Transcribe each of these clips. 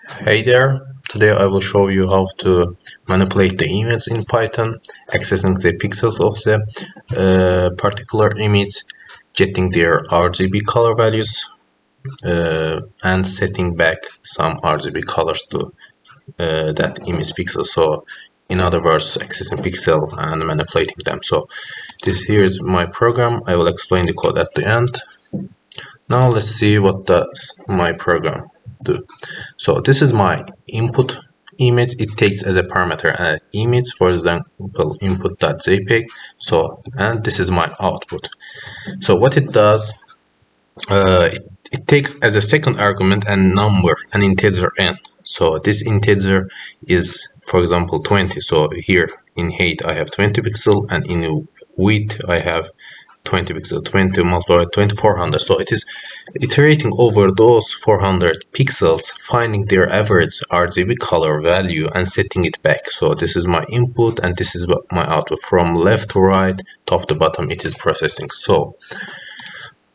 Hey there, today I will show you how to manipulate the image in Python, accessing the pixels of the particular image, getting their RGB color values, and setting back some RGB colors to that image pixel. So in other words, accessing pixel and manipulating them. So here's my program. I will explain the code at the end. Now let's see what does my program do. So this is my input image. It takes as a parameter an image, for example input.jpg. So and this is my output. So what it does, it takes as a second argument a number, an integer n. So this integer is, for example, 20. So here in height I have 20 pixel, and in width I have 20 pixel. 20 multiplied by 2400. So it is iterating over those 400 pixels, finding their average RGB color value and setting it back. So this is my input and this is my output. From left to right, top to bottom, it is processing. So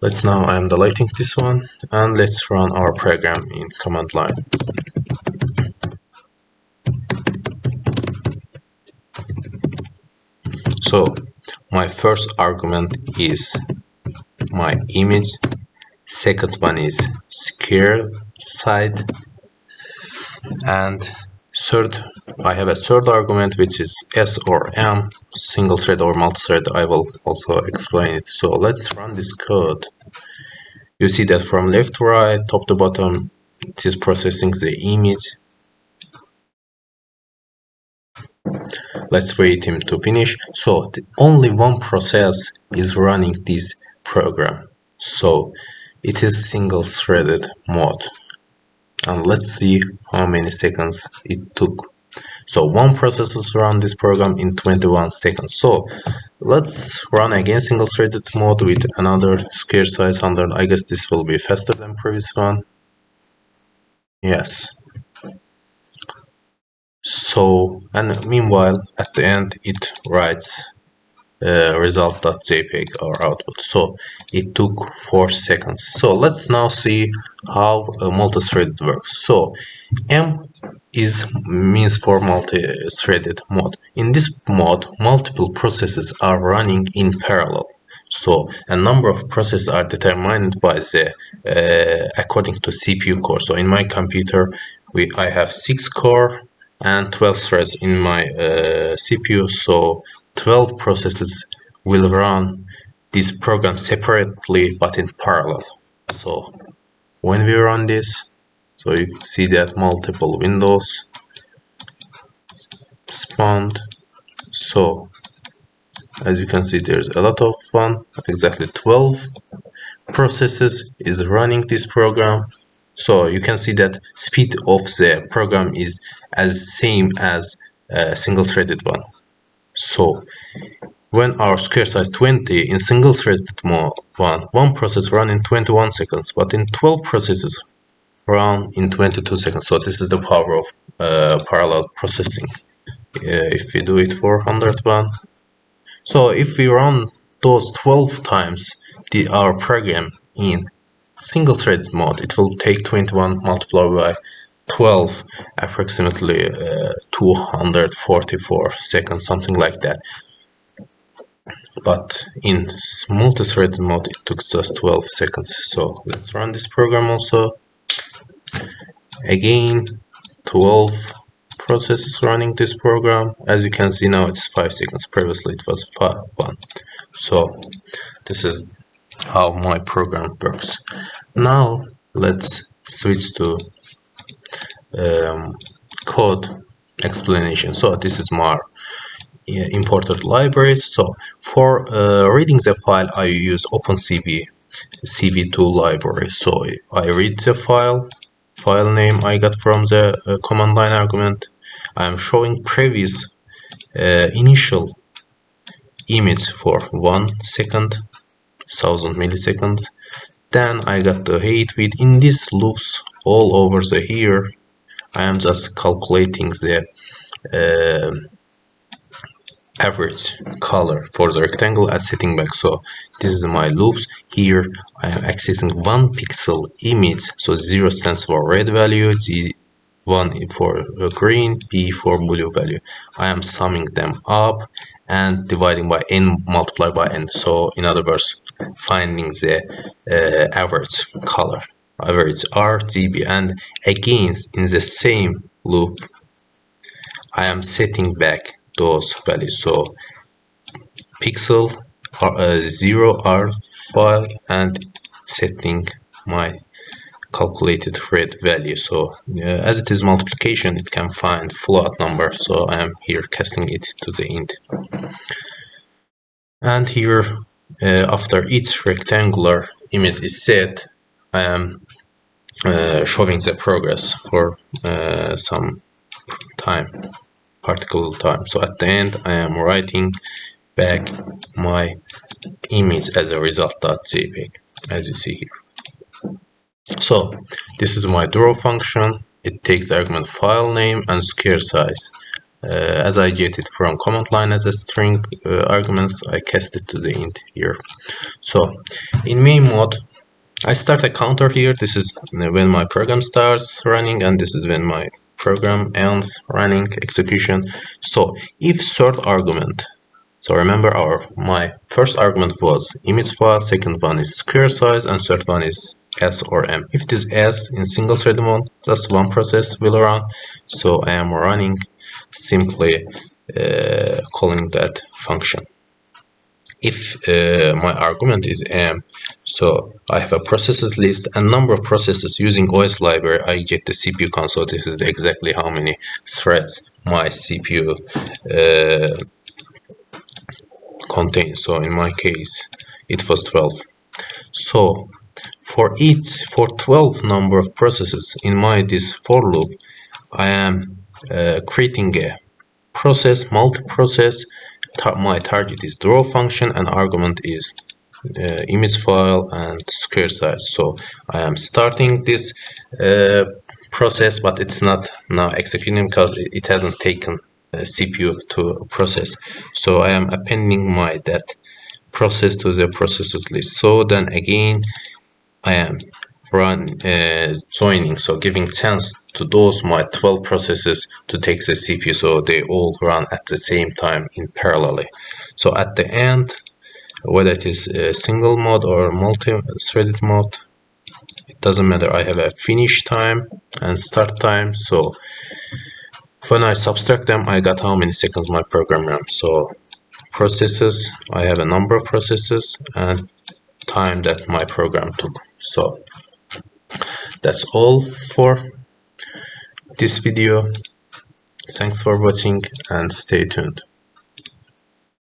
I am deleting this one, and let's run our program in command line. So my first argument is my image, second one is square side, and third, I have a third argument which is S or M, single thread or multi-thread. I will also explain it. So let's run this code. You see that from left to right, top to bottom, it is processing the image. Let's wait him to finish. So only one process is running this program. So it is single threaded mode. And let's see how many seconds it took. So one process is run this program in 21 seconds. So let's run again single threaded mode with another square size 100. I guess this will be faster than previous one. Yes. So, and meanwhile at the end it writes result.jpg or output. So it took 4 seconds. So let's now see how multi-threaded works. So M means for multi-threaded mode. In this mode, multiple processes are running in parallel. So a number of processes are determined by the according to CPU core. So in my computer, I have 6 core and 12 threads in my CPU. So 12 processes will run this program separately but in parallel. So when we run this, so you see that multiple windows spawned. So as you can see, there's a lot of fun. Exactly 12 processes is running this program. So you can see that speed of the program is as same as a single threaded one. So when our square size 20 in single threaded mode, one process run in 21 seconds, but in 12 processes run in 22 seconds. So this is the power of parallel processing. If we do it for 101, so if we run those 12 times our program in single threaded mode, it will take 21 multiplied by 12, approximately 244 seconds, something like that. But in multi-threaded mode, it took just 12 seconds. So let's run this program also. Again, 12 processes running this program. As you can see now, it's 5 seconds. Previously, it was 1. So this is how my program works. Now let's switch to code explanation. So this is my imported libraries. So for reading the file, I use OpenCV CV2 library. So I read the file name I got from the command line argument. I am showing previous initial image for 1 second, 1000 milliseconds. Then I got the height width. In these loops all over the here, I am just calculating the average color for the rectangle and setting back. So this is my loops. Here I am accessing 1 pixel image. So 0 stands for red value, 1 for green, B for blue value. I am summing them up and dividing by n multiplied by n. So in other words, finding the average color, average RGB, and again in the same loop I am setting back those values. So pixel 0 R file and setting my calculated red value. So as it is multiplication, it can find float number. So I am here casting it to the int. And here, after each rectangular image is set, I am showing the progress for some time, particular time. So at the end, I am writing back my image as a result.jpg, as you see here. So this is my draw function. It takes the argument file name and square size. As I get it from command line as a string arguments, I cast it to the int here. So in main mode, I start a counter here. This is when my program starts running, and this is when my program ends running execution. So if third argument, so remember my first argument was image file, second one is square size, and third one is S or M. If it is S in single thread mode, just one process will run. So I am running simply calling that function. If my argument is M, so I have a processes list and number of processes using OS library, I get the CPU count. So this is exactly how many threads my CPU contains. So in my case, it was 12. So for 12 number of processes in this for loop, I am creating a process, multi-process. My target is draw function and argument is image file and square size. So I am starting this process, but it's not now executing because it hasn't taken CPU to process. So I am appending that process to the processes list. So then again I am joining, so giving chance to those my 12 processes to take the CPU, so they all run at the same time in parallelly. So at the end, whether it is a single mode or multi-threaded mode, it doesn't matter. I have a finish time and start time. So when I subtract them, I got how many seconds my program ran. So processes, I have a number of processes and time that my program took. So that's all for this video. Thanks for watching and stay tuned.